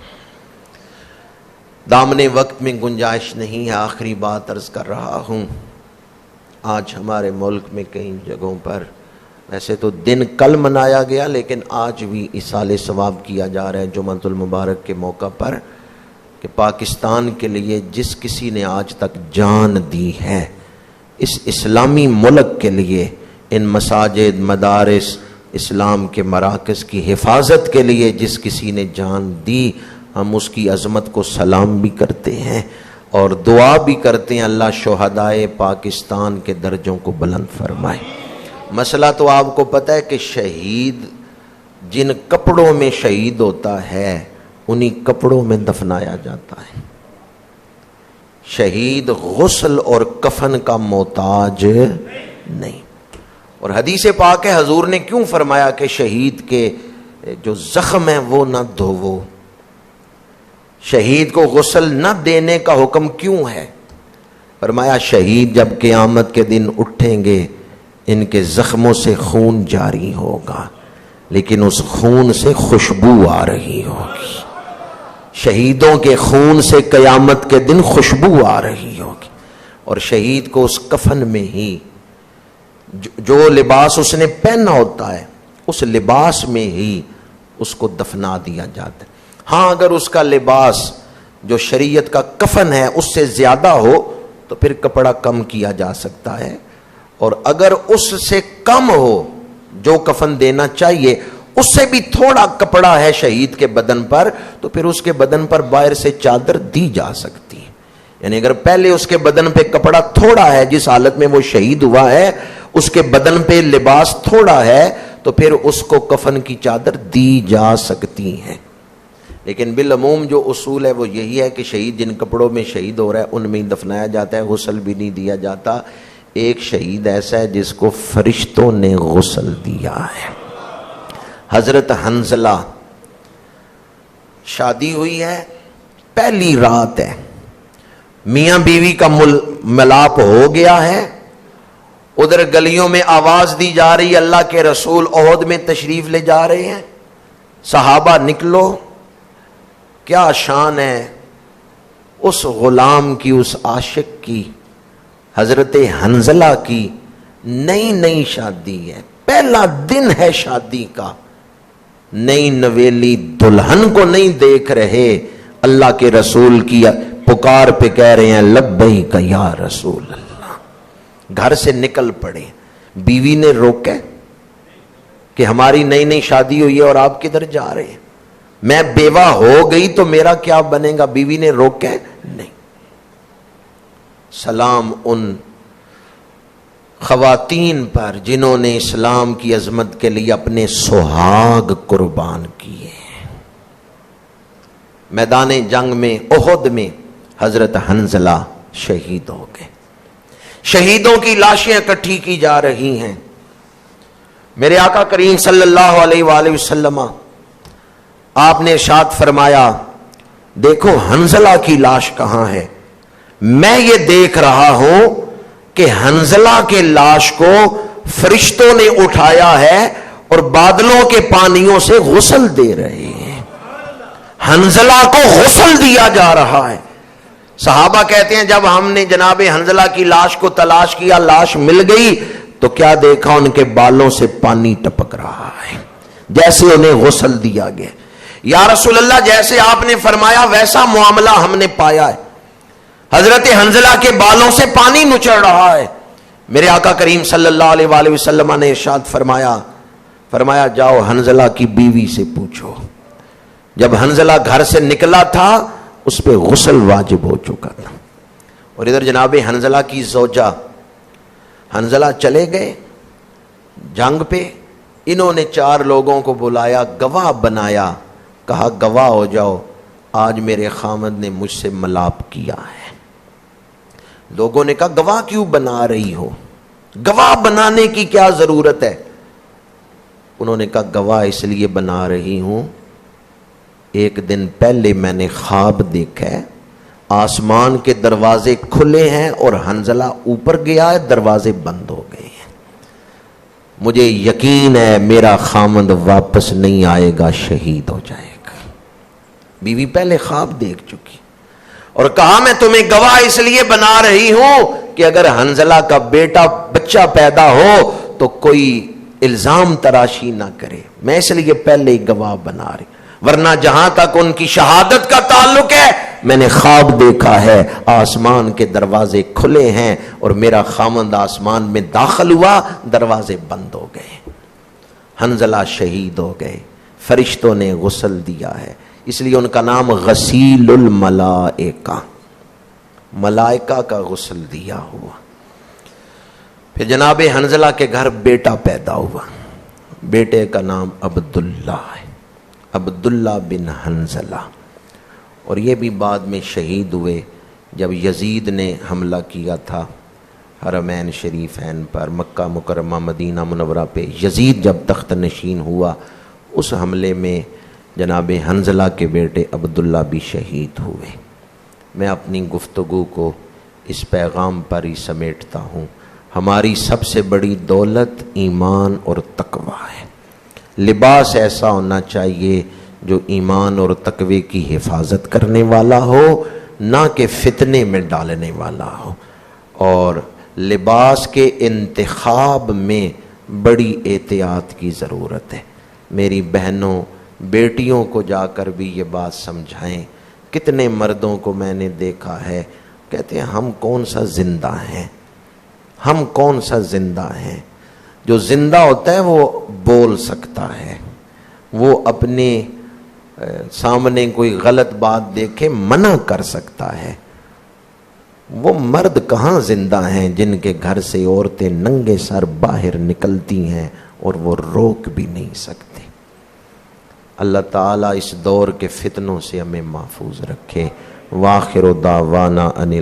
دامن وقت میں گنجائش نہیں ہے، آخری بات عرض کر رہا ہوں۔ آج ہمارے ملک میں کئی جگہوں پر، ویسے تو دن کل منایا گیا لیکن آج بھی اصال ثواب کیا جا رہا ہے جمعۃ المبارک کے موقع پر، کہ پاکستان کے لیے جس کسی نے آج تک جان دی ہے، اس اسلامی ملک کے لیے، ان مساجد، مدارس، اسلام کے مراکز کی حفاظت کے لیے جس کسی نے جان دی، ہم اس کی عظمت کو سلام بھی کرتے ہیں اور دعا بھی کرتے ہیں، اللہ شہدائے پاکستان کے درجوں کو بلند فرمائے۔ مسئلہ تو آپ کو پتہ ہے کہ شہید جن کپڑوں میں شہید ہوتا ہے انہی کپڑوں میں دفنایا جاتا ہے۔ شہید غسل اور کفن کا محتاج نہیں۔ اور حدیث پاک ہے، حضور نے کیوں فرمایا کہ شہید کے جو زخم ہیں وہ نہ دھوو، شہید کو غسل نہ دینے کا حکم کیوں ہے؟ فرمایا شہید جب قیامت کے دن اٹھیں گے ان کے زخموں سے خون جاری ہوگا، لیکن اس خون سے خوشبو آ رہی ہوگی۔ شہیدوں کے خون سے قیامت کے دن خوشبو آ رہی ہوگی، اور شہید کو اس کفن میں ہی جو لباس اس نے پہنا ہوتا ہے اس لباس میں ہی اس کو دفنا دیا جاتا ہے۔ ہاں اگر اس کا لباس جو شریعت کا کفن ہے اس سے زیادہ ہو تو پھر کپڑا کم کیا جا سکتا ہے، اور اگر اس سے کم ہو جو کفن دینا چاہیے، اس سے بھی تھوڑا کپڑا ہے شہید کے بدن پر، تو پھر اس کے بدن پر باہر سے چادر دی جا سکتی ہے۔ یعنی اگر پہلے اس کے بدن پہ کپڑا تھوڑا ہے، جس حالت میں وہ شہید ہوا ہے اس کے بدن پہ لباس تھوڑا ہے، تو پھر اس کو کفن کی چادر دی جا سکتی ہے۔ لیکن بالعموم جو اصول ہے وہ یہی ہے کہ شہید جن کپڑوں میں شہید ہو رہا ہے ان میں ہی دفنایا جاتا ہے، غسل بھی نہیں دیا جاتا۔ ایک شہید ایسا ہے جس کو فرشتوں نے غسل دیا ہے، حضرت حنظلہ۔ شادی ہوئی ہے، پہلی رات ہے، میاں بیوی کا ملاپ ہو گیا ہے، ادھر گلیوں میں آواز دی جا رہی، اللہ کے رسول احد میں تشریف لے جا رہے ہیں، صحابہ نکلو۔ کیا شان ہے اس غلام کی، اس عاشق کی، حضرت حنظلہ کی۔ نئی نئی شادی ہے، پہلا دن ہے شادی کا، نئی نویلی دلہن کو نہیں دیکھ رہے، اللہ کے رسول کی پکار پہ کہہ رہے ہیں لبیک یا رسول اللہ. گھر سے نکل پڑے. بیوی نے روکے کہ ہماری نئی نئی شادی ہوئی ہے اور آپ کدھر جا رہے ہیں؟ میں بیوہ ہو گئی تو میرا کیا بنے گا؟ بیوی نے روکے نہیں. سلام ان خواتین پر جنہوں نے اسلام کی عظمت کے لیے اپنے سہاگ قربان کیے. میدان جنگ میں احد میں حضرت حنظلہ شہید ہو گئے. شہیدوں کی لاشیں اکٹھی کی جا رہی ہیں. میرے آقا کریم صلی اللہ علیہ وآلہ وسلم آپ نے ارشاد فرمایا دیکھو حنظلہ کی لاش کہاں ہے؟ میں یہ دیکھ رہا ہوں کہ حنظلہ کے لاش کو فرشتوں نے اٹھایا ہے اور بادلوں کے پانیوں سے غسل دے رہے ہیں. حنظلہ کو غسل دیا جا رہا ہے. صحابہ کہتے ہیں جب ہم نے جناب حنظلہ کی لاش کو تلاش کیا، لاش مل گئی تو کیا دیکھا؟ ان کے بالوں سے پانی ٹپک رہا ہے جیسے انہیں غسل دیا گیا. یا رسول اللہ جیسے آپ نے فرمایا ویسا معاملہ ہم نے پایا ہے. حضرت حنظلہ کے بالوں سے پانی نچڑ رہا ہے. میرے آقا کریم صلی اللہ علیہ وآلہ وسلم نے ارشاد فرمایا جاؤ حنظلہ کی بیوی سے پوچھو. جب حنظلہ گھر سے نکلا تھا اس پہ غسل واجب ہو چکا تھا. اور ادھر جناب حنظلہ کی زوجہ، حنظلہ چلے گئے جنگ پہ. انہوں نے 4 لوگوں کو بلایا، گواہ بنایا، کہا گواہ ہو جاؤ آج میرے خامد نے مجھ سے ملاپ کیا ہے. لوگوں نے کہا گواہ کیوں بنا رہی ہو؟ گواہ بنانے کی کیا ضرورت ہے؟ انہوں نے کہا گواہ اس لیے بنا رہی ہوں، ایک دن پہلے میں نے خواب دیکھا ہے آسمان کے دروازے کھلے ہیں اور حنظلہ اوپر گیا ہے، دروازے بند ہو گئے ہیں. مجھے یقین ہے میرا خامد واپس نہیں آئے گا، شہید ہو جائے گا. بیوی پہلے خواب دیکھ چکی اور کہا میں تمہیں گواہ اس لیے بنا رہی ہوں کہ اگر حنظلہ کا بچہ پیدا ہو تو کوئی الزام تراشی نہ کرے. میں اس لیے پہلے ہی گواہ بنا رہی، ورنہ جہاں تک ان کی شہادت کا تعلق ہے میں نے خواب دیکھا ہے آسمان کے دروازے کھلے ہیں اور میرا خامند آسمان میں داخل ہوا، دروازے بند ہو گئے. حنظلہ شہید ہو گئے. فرشتوں نے غسل دیا ہے، اس لیے ان کا نام غسیل الملائکہ، ملائکہ کا غسل دیا ہوا. پھر جناب حنظلہ کے گھر بیٹا پیدا ہوا. بیٹے کا نام عبداللہ ہے، عبداللہ بن حنظلہ. اور یہ بھی بعد میں شہید ہوئے جب یزید نے حملہ کیا تھا حرمین شریفین پر، مکہ مکرمہ مدینہ منورہ پہ. یزید جب تخت نشین ہوا اس حملے میں جناب حنظلہ کے بیٹے عبداللہ بھی شہید ہوئے. میں اپنی گفتگو کو اس پیغام پر ہی سمیٹتا ہوں. ہماری سب سے بڑی دولت ایمان اور تقوی ہے. لباس ایسا ہونا چاہیے جو ایمان اور تقوی کی حفاظت کرنے والا ہو، نہ کہ فتنے میں ڈالنے والا ہو. اور لباس کے انتخاب میں بڑی احتیاط کی ضرورت ہے. میری بہنوں بیٹیوں کو جا کر بھی یہ بات سمجھائیں. کتنے مردوں کو میں نے دیکھا ہے کہتے ہیں ہم کون سا زندہ ہیں، ہم کون سا زندہ ہیں. جو زندہ ہوتا ہے وہ بول سکتا ہے، وہ اپنے سامنے کوئی غلط بات دیکھے منع کر سکتا ہے. وہ مرد کہاں زندہ ہیں جن کے گھر سے عورتیں ننگے سر باہر نکلتی ہیں اور وہ روک بھی نہیں سکتے. اللہ تعالیٰ اس دور کے فتنوں سے ہمیں محفوظ رکھے. وآخر دعوانا ان